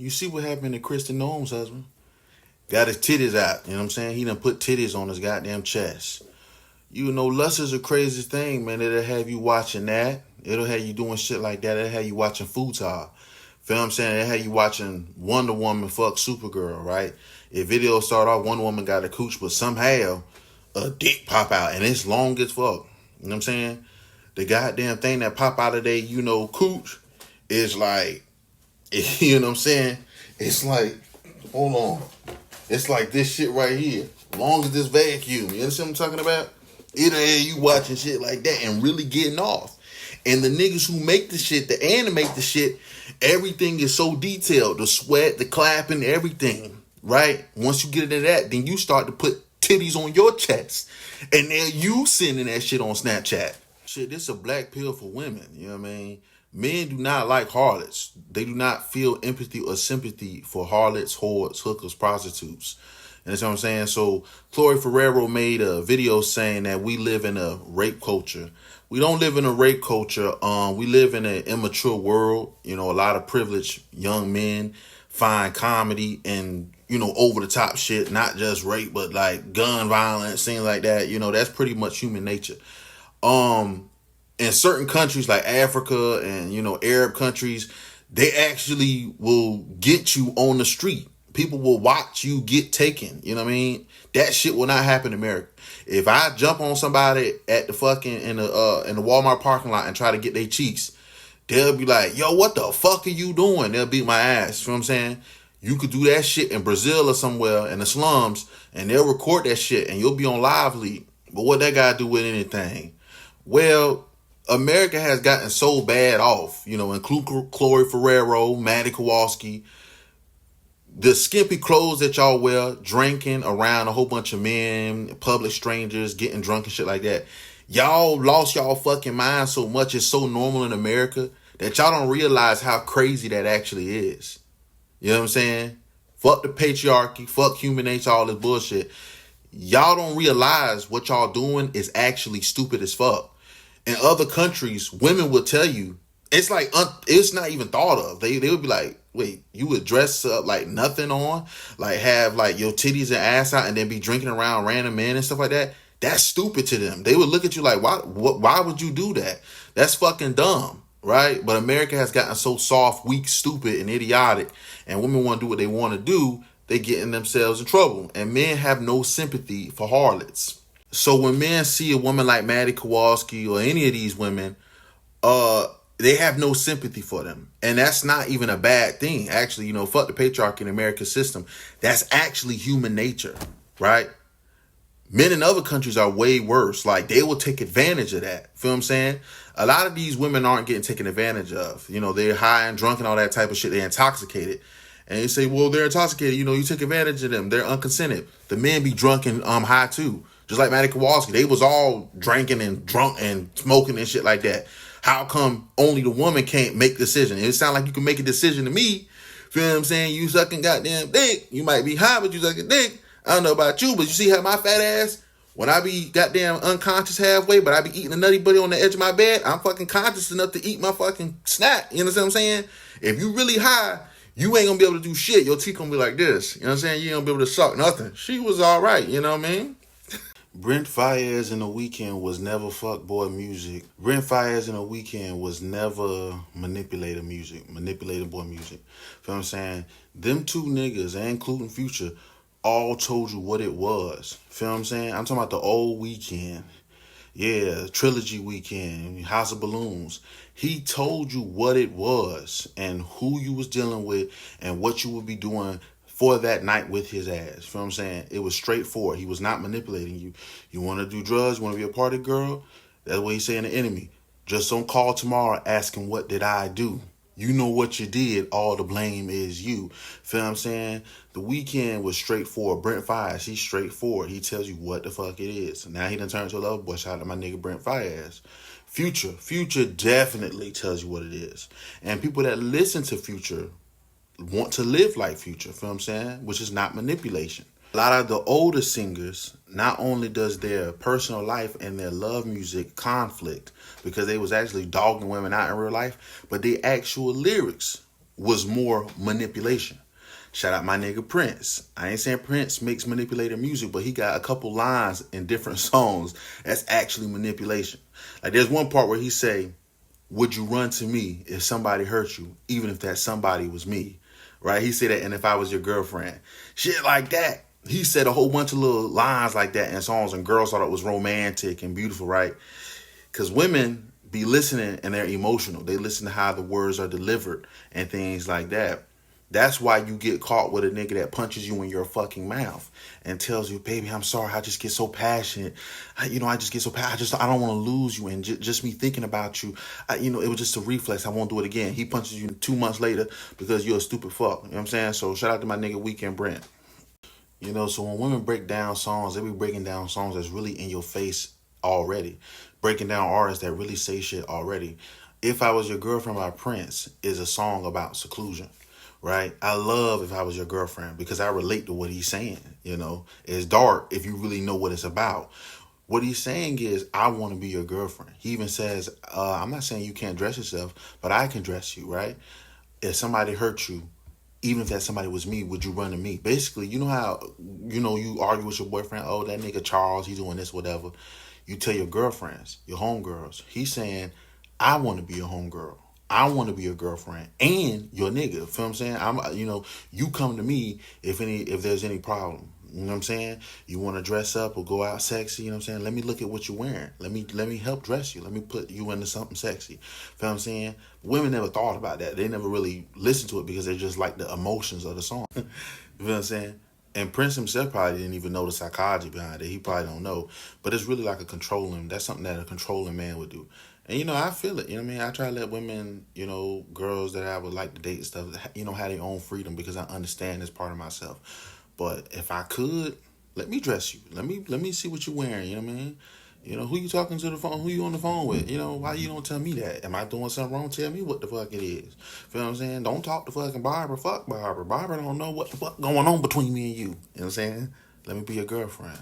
You see what happened to Kristen Noem's husband? Got his titties out. You know what I'm saying? He done put titties on his goddamn chest. You know, lust is a crazy thing, man. It'll have you watching that. It'll have you doing shit like that. It'll have you watching futon. Feel what I'm saying? It'll have you watching Wonder Woman fuck Supergirl, right? If video start off, Wonder Woman got a cooch, but somehow a dick pop out and it's long as fuck. You know what I'm saying? The goddamn thing that pop out of there, cooch is like, you know what I'm saying? It's like, hold on. It's like this shit right here. Long as this vacuum. You understand what I'm talking about? It'll have you watching shit like that and really getting off. And the niggas who make the shit, the animate the shit, everything is so detailed. The sweat, the clapping, everything. Right? Once you get into that, then you start to put titties on your chest. And then you sending that shit on Snapchat. Shit, this is a black pill for women. You know what I mean? Men do not like harlots. They do not feel empathy or sympathy for harlots, whores, hookers, prostitutes. And that's what I'm saying. So Chloe Ferrero made a video saying that we live in a rape culture. We don't live in a rape culture. We live in an immature world. You know, a lot of privileged young men find comedy and, over the top shit, not just rape, but like gun violence, things like that. That's pretty much human nature. In certain countries like Africa and, Arab countries, they actually will get you on the street. People will watch you get taken. You know what I mean? That shit will not happen in America. If I jump on somebody at the fucking in the Walmart parking lot and try to get their cheeks, they'll be like, yo, what the fuck are you doing? They'll beat my ass. You know what I'm saying? You could do that shit in Brazil or somewhere in the slums and they'll record that shit and you'll be on live lead. But what that got to do with anything? Well, America has gotten so bad off, include Chloe Ferrero, Maddie Kowalski, the skimpy clothes that y'all wear, drinking around a whole bunch of men, public strangers, getting drunk and shit like that. Y'all lost y'all fucking mind so much. It's so normal in America that y'all don't realize how crazy that actually is. You know what I'm saying? Fuck the patriarchy, fuck human nature, all this bullshit. Y'all don't realize what y'all doing is actually stupid as fuck. In other countries, women will tell you, it's like, it's not even thought of. They would be like, wait, you would dress up like nothing on? Like have like your titties and ass out and then be drinking around random men and stuff like that? That's stupid to them. They would look at you like, why would you do that? That's fucking dumb, right? But America has gotten so soft, weak, stupid, and idiotic, and women want to do what they want to do, they getting themselves in trouble. And men have no sympathy for harlots. So when men see a woman like Maddie Kowalski or any of these women, they have no sympathy for them. And that's not even a bad thing. Actually, fuck the patriarchy in the American system. That's actually human nature, right? Men in other countries are way worse. Like, they will take advantage of that. Feel what I'm saying? A lot of these women aren't getting taken advantage of. They're high and drunk and all that type of shit. They're intoxicated. And you say, well, they're intoxicated. You take advantage of them. They're unconsented. The men be drunk and high too. Just like Maddie Kowalski. They was all drinking and drunk and smoking and shit like that. How come only the woman can't make decision? It sounds like you can make a decision to me. Feel what I'm saying? You sucking goddamn dick. You might be high, but you sucking dick. I don't know about you, but you see how my fat ass, when I be goddamn unconscious halfway, but I be eating a nutty buddy on the edge of my bed, I'm fucking conscious enough to eat my fucking snack. You know what I'm saying? If you really high, you ain't gonna be able to do shit. Your teeth gonna be like this. You know what I'm saying? You ain't gonna be able to suck nothing. She was all right. You know what I mean? Brent Faiyaz in The Weeknd was never fuckboy music. Brent Faiyaz in The Weeknd was never manipulated boy music. Feel what I'm saying? Them two niggas, including Future, all told you what it was. Feel what I'm saying? I'm talking about the old Weeknd. Yeah, Trilogy Weeknd, House of Balloons. He told you what it was and who you was dealing with and what you would be doing for that night with his ass. You know what I'm saying? It was straightforward. He was not manipulating you. You want to do drugs? You want to be a party girl? That's what he's saying to Enemy. Just don't call tomorrow asking what did I do. You know what you did. All the blame is you. Feel what I'm saying? The Weeknd was straightforward. Brent Faiyaz, he's straightforward. He tells you what the fuck it is. Now he done turned to a lover boy. Shout out to my nigga Brent Faiyaz. Future definitely tells you what it is. And people that listen to Future want to live like Future, feel what I'm saying? Which is not manipulation. A lot of the older singers, not only does their personal life and their love music conflict because they was actually dogging women out in real life, but the actual lyrics was more manipulation. Shout out my nigga Prince. I ain't saying Prince makes manipulative music, but he got a couple lines in different songs that's actually manipulation. Like there's one part where he say, would you run to me if somebody hurt you, even if that somebody was me? Right? He said that, and if I was your girlfriend. Shit like that. He said a whole bunch of little lines like that in songs, and girls thought it was romantic and beautiful, right? Because women be listening and they're emotional. They listen to how the words are delivered and things like that. That's why you get caught with a nigga that punches you in your fucking mouth and tells you, baby, I'm sorry. I just get so passionate. I just get so passionate. I don't want to lose you. And just me thinking about you, it was just a reflex. I won't do it again. He punches you 2 months later because you're a stupid fuck. You know what I'm saying? So shout out to my nigga Weekend Brent. So when women break down songs, they be breaking down songs that's really in your face already. Breaking down artists that really say shit already. If I Was Your Girlfriend by Prince is a song about seclusion, right? I love If I Was Your Girlfriend because I relate to what he's saying, It's dark if you really know what it's about. What he's saying is, I want to be your girlfriend. He even says, I'm not saying you can't dress yourself, but I can dress you, right? If somebody hurt you, even if that somebody was me, would you run to me? Basically, you know how, you argue with your boyfriend, oh, that nigga Charles, he's doing this, whatever. You tell your girlfriends, your homegirls. He's saying, I want to be your homegirl. I want to be your girlfriend and your nigga. Feel what I'm saying? You come to me if there's any problem. You know what I'm saying? You want to dress up or go out sexy, you know what I'm saying? Let me look at what you're wearing. Let me help dress you. Let me put you into something sexy. Feel what I'm saying? Women never thought about that. They never really listened to it because they just like the emotions of the song. You know what I'm saying? And Prince himself probably didn't even know the psychology behind it. He probably don't know. But it's really like that's something that a controlling man would do. And, I feel it. You know what I mean? I try to let women, girls that I would like to date and stuff, have their own freedom because I understand this part of myself. But if I could, let me dress you. Let me see what you're wearing. You know what I mean? Who you talking to the phone? Who you on the phone with? Why you don't tell me that? Am I doing something wrong? Tell me what the fuck it is. Feel what I'm saying? Don't talk to fucking Barbara. Fuck Barbara. Barbara don't know what the fuck going on between me and you. You know what I'm saying? Let me be your girlfriend.